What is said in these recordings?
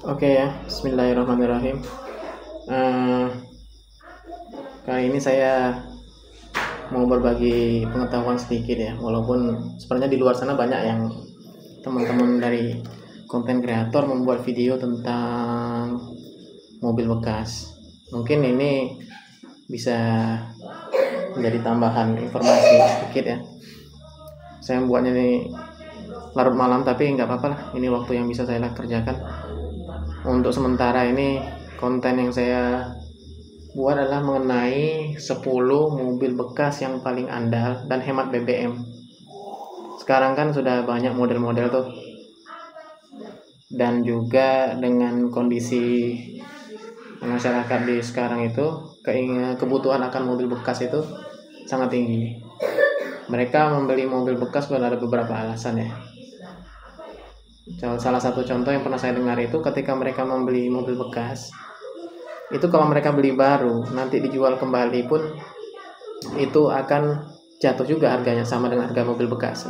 Oke ya, Bismillahirrahmanirrahim. Eh, Kali ini saya mau berbagi pengetahuan sedikit ya, walaupun sebenarnya di luar sana banyak yang teman-teman dari konten kreator membuat video tentang mobil bekas. Mungkin ini bisa menjadi tambahan informasi sedikit ya. Saya membuatnya ini larut malam, tapi nggak apa-apa lah. Ini waktu yang bisa saya kerjakan. Untuk sementara ini konten yang saya buat adalah mengenai 10 mobil bekas yang paling andal dan hemat BBM. Sekarang kan sudah banyak model-model tuh. Dan juga dengan kondisi masyarakat di sekarang itu, kebutuhan akan mobil bekas itu sangat tinggi. Mereka membeli mobil bekas ada beberapa alasan ya. Salah satu contoh yang pernah saya dengar itu ketika mereka membeli mobil bekas, itu kalau mereka beli baru nanti dijual kembali pun itu akan jatuh juga harganya sama dengan harga mobil bekas,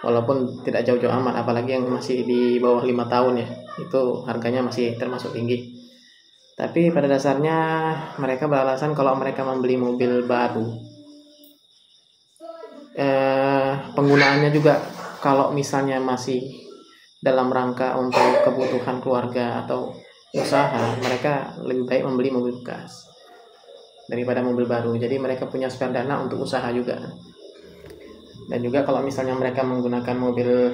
walaupun tidak jauh-jauh amat, apalagi yang masih di bawah 5 tahun ya, itu harganya masih termasuk tinggi. Tapi pada dasarnya mereka beralasan kalau mereka membeli mobil baru, penggunaannya juga kalau misalnya masih dalam rangka untuk kebutuhan keluarga atau usaha, mereka lebih baik membeli mobil bekas daripada mobil baru. Jadi mereka punya spare dana untuk usaha juga. Dan juga kalau misalnya mereka menggunakan mobil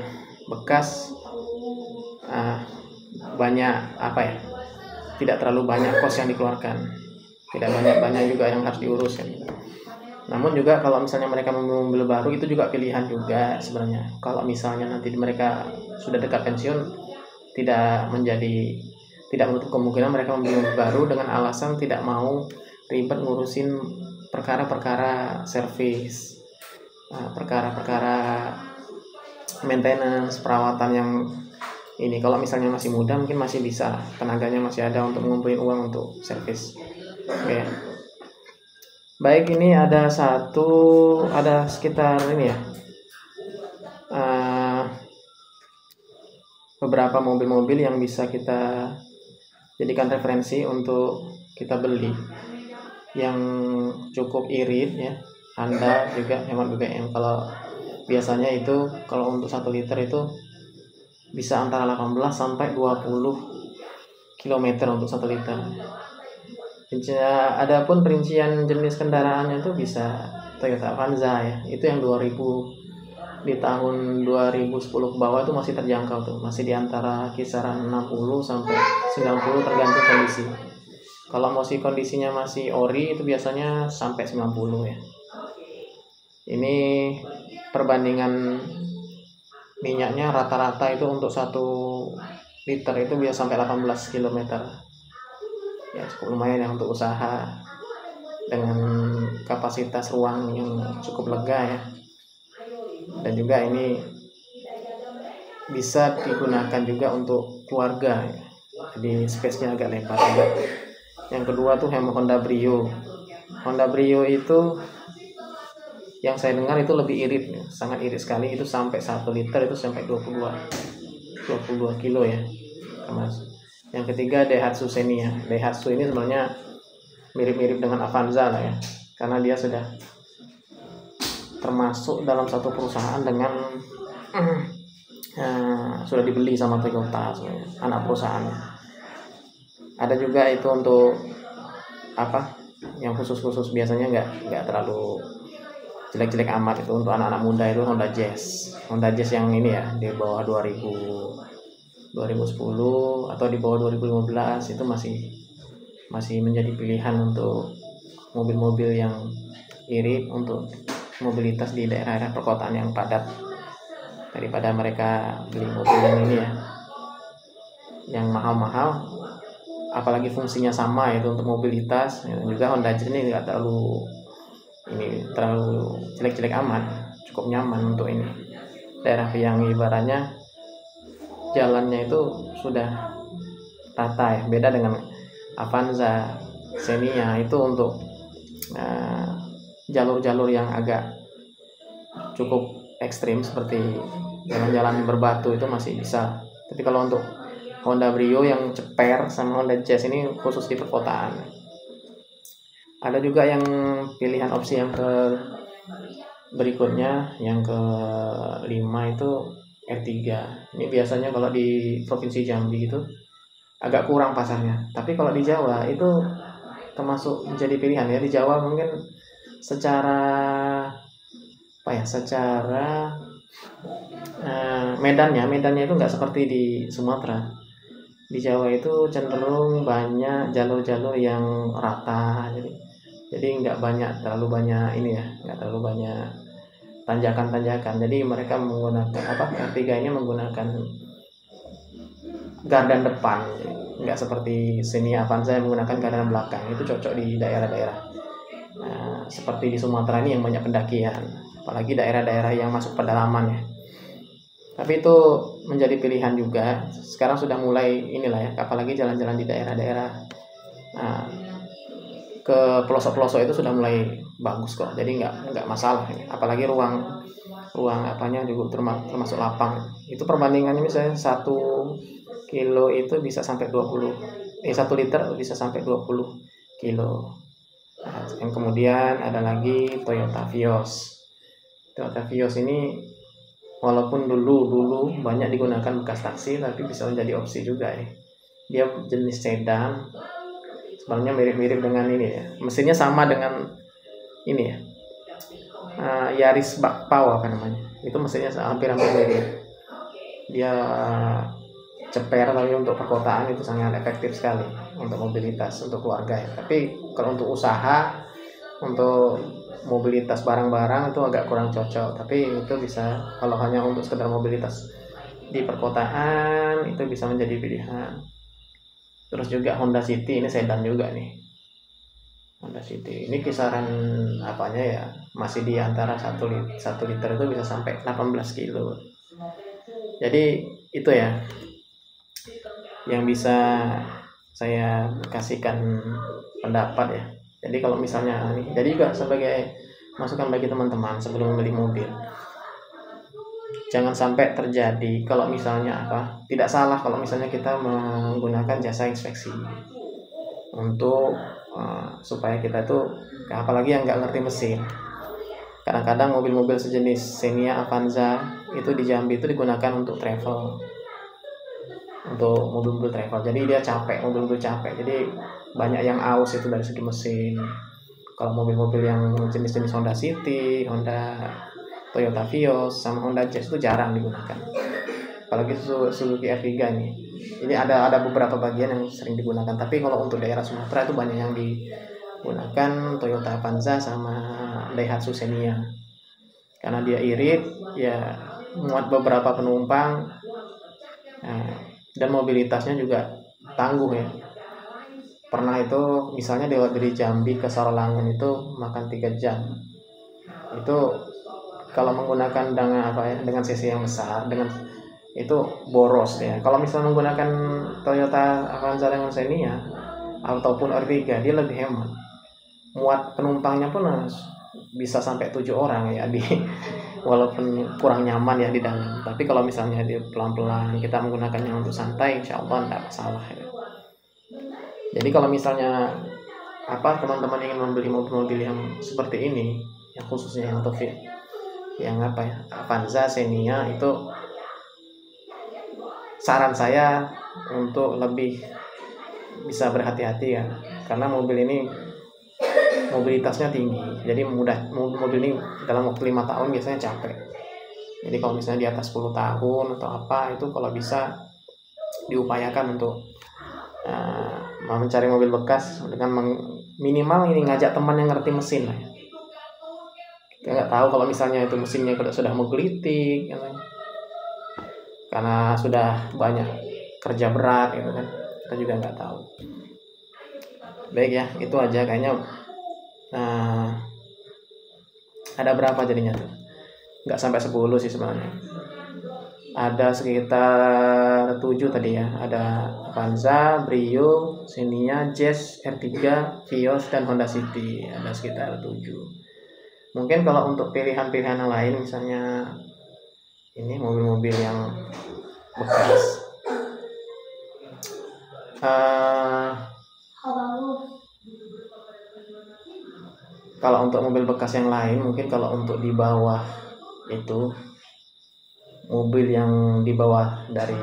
bekas, banyak tidak terlalu banyak kos yang dikeluarkan, tidak banyak juga yang harus diurus kan. Namun juga kalau misalnya mereka membeli mobil baru, itu juga pilihan juga sebenarnya. Kalau misalnya nanti mereka sudah dekat pensiun, tidak menutup kemungkinan mereka membeli mobil baru dengan alasan tidak mau ribet ngurusin perkara-perkara servis, perkara-perkara maintenance, perawatan yang ini. Kalau misalnya masih muda, mungkin masih bisa, tenaganya masih ada untuk mengumpulin uang untuk servis. Oke. Baik, ini ada sekitar ini ya, beberapa mobil-mobil yang bisa kita jadikan referensi untuk kita beli, yang cukup irit ya, handal, juga hemat BBM. Kalau biasanya itu kalau untuk 1 liter itu bisa antara 18 sampai 20 km untuk 1 liter. Adapun perincian jenis kendaraannya itu bisa Toyota Avanza ya, itu yang 2000 di tahun 2010 ke bawah itu masih terjangkau tuh, masih di antara kisaran 60 sampai 90 tergantung kondisi. Kalau masih kondisinya masih ori itu biasanya sampai 90 ya. Ini perbandingan minyaknya rata-rata itu untuk 1 liter itu bisa sampai 18 km. Ya cukup lumayan ya untuk usaha dengan kapasitas ruang yang cukup lega ya. Dan juga ini bisa digunakan juga untuk keluarga ya. Jadi space-nya agak lebar juga. Yang kedua tuh Honda Brio. Honda Brio itu yang saya dengar itu lebih irit ya, sangat irit sekali, itu sampai 1 liter itu sampai 22 kilo ya, Mas. Yang ketiga Daihatsu Xenia. Daihatsu ini sebenarnya mirip-mirip dengan Avanza lah ya, karena dia sudah termasuk dalam satu perusahaan dengan sudah dibeli sama Toyota sebenarnya, anak perusahaannya. Ada juga itu untuk yang khusus biasanya nggak terlalu jelek-jelek amat, itu untuk anak-anak muda itu Honda Jazz yang ini ya, di bawah 2010 atau di bawah 2015 itu masih menjadi pilihan untuk mobil-mobil yang irit untuk mobilitas di daerah-daerah perkotaan yang padat, daripada mereka beli mobil yang ini ya, yang mahal-mahal, apalagi fungsinya sama itu untuk mobilitas. Dan juga Honda Jazz ini nggak terlalu jelek-jelek amat, cukup nyaman untuk ini daerah yang ibaratnya jalannya itu sudah rata ya, beda dengan Avanza, Xenia itu untuk jalur-jalur yang agak cukup ekstrim seperti jalan-jalan berbatu itu masih bisa. Tapi kalau untuk Honda Brio yang ceper sama Honda Jazz ini khusus di perkotaan. Ada juga yang pilihan opsi yang ke berikutnya, yang ke-5 itu R3. Ini biasanya kalau di Provinsi Jambi itu agak kurang pasarnya. Tapi kalau di Jawa itu termasuk menjadi pilihan ya. Di Jawa mungkin secara medannya itu nggak seperti di Sumatera. Di Jawa itu cenderung banyak jalur-jalur yang rata, jadi nggak terlalu banyak nggak terlalu banyak tanjakan-tanjakan. Jadi mereka menggunakan R3 ini menggunakan gardan depan, nggak seperti Xenia Avanza yang menggunakan gardan belakang. Itu cocok di daerah-daerah seperti di Sumatera ini yang banyak pendakian, apalagi daerah-daerah yang masuk pedalaman ya. Tapi itu menjadi pilihan juga. Sekarang sudah mulai apalagi jalan-jalan di daerah-daerah ke pelosok-pelosok itu sudah mulai bagus kok. Jadi nggak masalah. Apalagi ruang apanya juga termasuk lapang. Itu perbandingannya misalnya 1 kilo itu bisa sampai 1 liter bisa sampai 20 kilo. Yang kemudian ada lagi Toyota Vios. Toyota Vios ini walaupun dulu banyak digunakan bekas taksi, tapi bisa menjadi opsi juga ya. Dia jenis sedan, sebenarnya mirip-mirip dengan ini ya. Mesinnya sama dengan ini ya, Yaris Bakpao namanya. Itu mesinnya hampir mirip. Dia ceper, tapi untuk perkotaan itu sangat efektif sekali untuk mobilitas untuk keluarga ya. Tapi kalau untuk usaha, untuk mobilitas barang-barang itu agak kurang cocok. Tapi itu bisa, kalau hanya untuk sekedar mobilitas di perkotaan itu bisa menjadi pilihan. Terus juga Honda City, ini sedan juga nih. Honda City ini kisaran ya masih di antara 1 liter itu bisa sampai 18 kilo. Jadi itu ya yang bisa saya kasihkan pendapat ya. Jadi kalau misalnya jadi juga sebagai masukan bagi teman-teman sebelum membeli mobil, jangan sampai terjadi kalau misalnya tidak salah kalau misalnya kita menggunakan jasa inspeksi untuk supaya kita tuh, apalagi yang nggak ngerti mesin. Kadang-kadang mobil-mobil sejenis Xenia Avanza itu di Jambi itu digunakan untuk travel, untuk mobil-mobil travel. Jadi dia mobil-mobil capek. Jadi banyak yang aus itu dari segi mesin. Kalau mobil-mobil yang jenis-jenis Honda City, Toyota Vios, sama Honda Jazz itu jarang digunakan. Apalagi Suzuki R3 ini. Ini ada beberapa bagian yang sering digunakan. Tapi kalau untuk daerah Sumatera itu banyak yang digunakan Toyota Avanza sama Daihatsu Xenia. Karena dia irit, ya muat beberapa penumpang, dan mobilitasnya juga tangguh ya. Pernah itu misalnya dari Jambi ke Sarolangun itu makan 3 jam. Itu kalau menggunakan dengan cc yang besar, dengan itu boros ya. Kalau misalnya menggunakan Toyota Avanza dengan Xenia ataupun R3, dia lebih hemat. Muat penumpangnya pun bisa sampai 7 orang ya, walaupun kurang nyaman ya di dalam. Tapi kalau misalnya dia pelan-pelan, kita menggunakannya untuk santai, insya Allah tidak masalah ya. Jadi kalau misalnya teman-teman ingin membeli mobil-mobil yang seperti ini, yang khususnya yang Avanza, Xenia, itu saran saya untuk lebih bisa berhati-hati ya, karena mobil ini mobilitasnya tinggi. Jadi mobil ini dalam waktu 5 tahun biasanya capek. Jadi kalau misalnya di atas 10 tahun atau itu kalau bisa diupayakan untuk mencari mobil bekas dengan minimal ngajak teman yang ngerti mesin lah. Kita nggak tahu kalau misalnya itu mesinnya sudah menggelitik karena sudah banyak kerja berat gitu kan, kita juga nggak tahu. Baik ya, itu aja kayaknya. Ada berapa jadinya tuh? Nggak sampai 10 sih sebenarnya. Ada sekitar 7 tadi ya. Ada Avanza, Brio, Xenia, Jazz, R3, Vios, dan Honda City. Ada sekitar 7. Mungkin kalau untuk pilihan-pilihan yang lain, misalnya ini mobil-mobil yang bekas, Kalau untuk mobil bekas yang lain, mungkin kalau untuk di bawah itu, mobil yang di bawah dari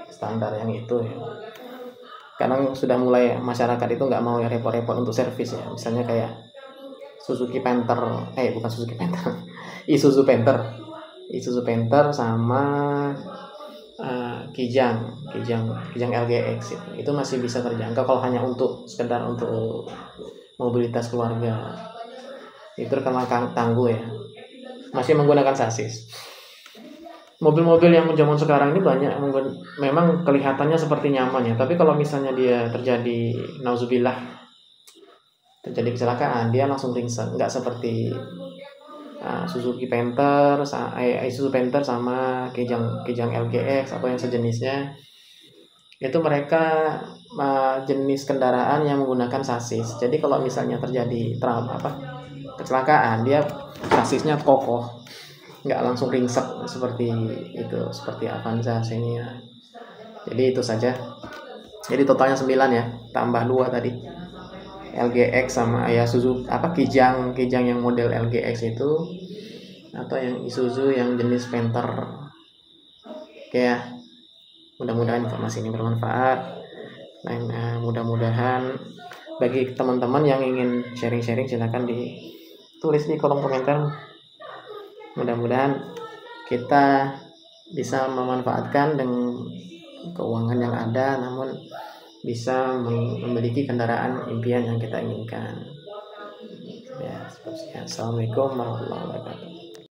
standar yang itu ya, kadang sudah mulai masyarakat itu nggak mau ya repot-repot untuk servis ya. Misalnya kayak Suzuki Panther, bukan Suzuki Panther, Isuzu Panther sama Kijang LGX itu masih bisa terjangkau kalau hanya untuk sekedar untuk mobilitas keluarga. Itu karena tangguh ya, masih menggunakan sasis. Mobil-mobil yang zaman sekarang ini banyak memang kelihatannya seperti nyaman ya, tapi kalau misalnya dia terjadi kecelakaan, dia langsung ringsek, nggak seperti Suzuki Panther, Isuzu Panther sama Kijang LGX atau yang sejenisnya. Itu mereka jenis kendaraan yang menggunakan sasis. Jadi kalau misalnya terjadi kecelakaan, dia sasisnya kokoh, nggak langsung ringsek seperti Avanza Xenia. Jadi itu saja. Jadi totalnya 9 ya, tambah 2 tadi. LGX sama Kijang yang model LGX itu, atau yang Isuzu yang jenis Panther. Oke ya, mudah-mudahan informasi ini bermanfaat. Mudah-mudahan bagi teman-teman yang ingin sharing-sharing, silakan ditulis di kolom komentar. Mudah-mudahan kita bisa memanfaatkan dengan keuangan yang ada, namun bisa memiliki kendaraan impian yang kita inginkan. Ya, Assalamualaikum warahmatullahi wabarakatuh.